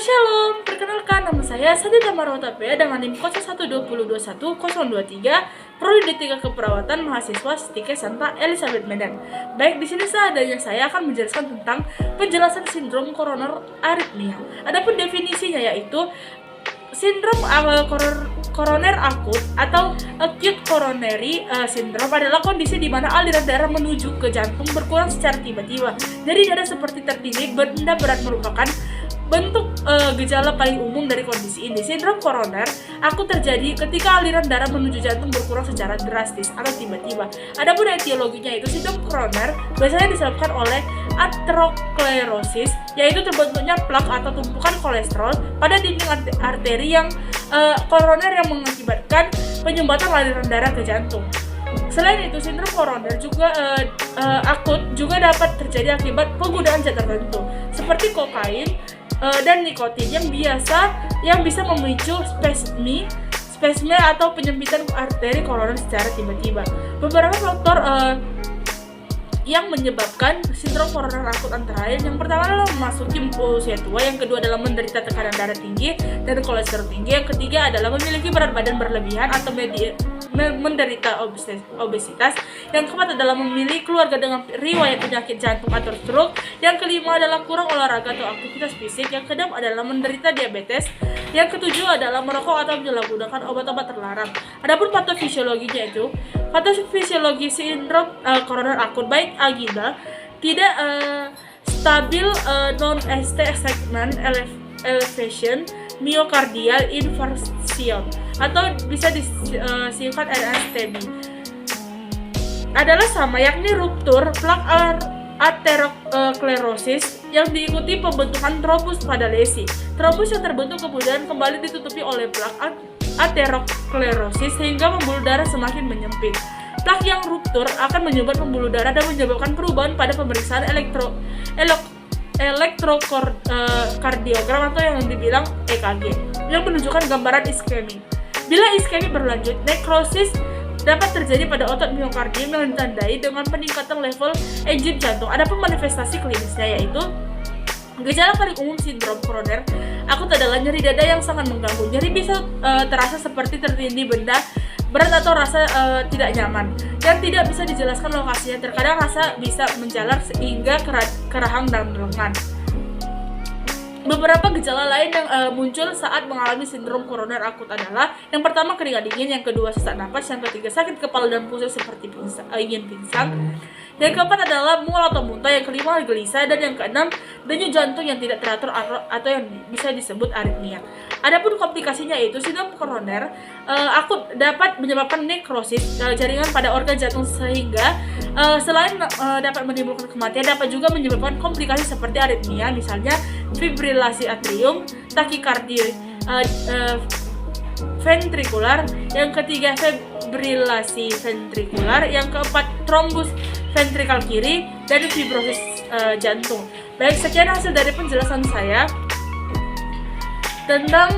Shalom, perkenalkan nama saya Satya Tamarotapea dengan NIM 012021-023 Prodi D3 Keperawatan Mahasiswa Stike Santa Elizabeth Medan. Baik, di sini seadanya saya akan menjelaskan tentang penjelasan sindrom koroner aritmia. Adapun definisinya yaitu sindrom koroner akut atau acute coronary syndrome adalah kondisi di mana aliran darah menuju ke jantung berkurang secara tiba-tiba. Jadi darah seperti tertindih, benda berat merupakan bentuk gejala paling umum dari kondisi ini. Sindrom koroner akut terjadi ketika aliran darah menuju jantung berkurang secara drastis atau tiba-tiba. Adapun etiologinya itu sindrom koroner biasanya disebabkan oleh aterosklerosis, yaitu terbentuknya plak atau tumpukan kolesterol pada dinding arteri yang koroner yang mengakibatkan penyumbatan aliran darah ke jantung. Selain itu, sindrom koroner juga akut juga dapat terjadi akibat penggunaan zat tertentu seperti kokain dan nikotin yang bisa memicu spasme atau penyempitan arteri koroner secara tiba-tiba. Beberapa faktor yang menyebabkan sindrom koroner akut antara lain, yang pertama adalah memasuki usia tua, yang kedua adalah menderita tekanan darah tinggi dan kolesterol tinggi, yang ketiga adalah memiliki berat badan berlebihan atau menderita obesitas, yang keempat adalah memiliki keluarga dengan riwayat penyakit jantung atau stroke, yang kelima adalah kurang olahraga atau aktivitas fisik, yang keenam adalah menderita diabetes, yang ketujuh adalah merokok atau menyalahgunakan obat-obat terlarang. Adapun patofisiologinya itu, patofisiologi sindrom koroner akut baik agenda tidak stabil, non-ST segment elevation, myocardial infarction atau bisa disingkat NSTD adalah sama, yakni ruptur plak aterosklerosis yang diikuti pembentukan trombus pada lesi. Trombus yang terbentuk kemudian kembali ditutupi oleh plak aterosklerosis sehingga pembuluh darah semakin menyempit. Plak yang ruptur akan menyumbat pembuluh darah dan menyebabkan perubahan pada pemeriksaan elektrokardiogram atau yang dibilang EKG yang menunjukkan gambaran iskemi. Bila iskemi berlanjut, nekrosis dapat terjadi pada otot miokardium yang ditandai dengan peningkatan level enzim jantung. Adapun manifestasi klinisnya yaitu gejala paling umum sindrom koroner akut adalah nyeri dada yang sangat mengganggu. Nyeri bisa terasa seperti tertindih benda berat atau rasa tidak nyaman yang tidak bisa dijelaskan lokasinya. Terkadang rasa bisa menjalar sehingga ke rahang dan lengan. Beberapa gejala lain yang muncul saat mengalami sindrom koroner akut adalah yang pertama keringat dingin, yang kedua sesak napas, yang ketiga sakit kepala dan pusing seperti ingin pingsan, yang keempat adalah mual atau muntah, yang kelima gelisah, dan yang keenam denyut jantung yang tidak teratur atau yang bisa disebut aritmia. Adapun komplikasinya itu sindrom koroner akut dapat menyebabkan nekrosis jaringan pada organ jantung sehingga selain dapat menimbulkan kematian dapat juga menyebabkan komplikasi seperti aritmia, misalnya fibrilasi atrium, takikardia ventrikular, yang ketiga fibrilasi ventrikular, yang keempat trombus ventrikal kiri, dan fibrosis jantung. Baik, sekian hasil dari penjelasan saya tentang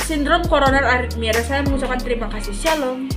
sindrom koroner aritmia. Saya mengucapkan terima kasih. Shalom.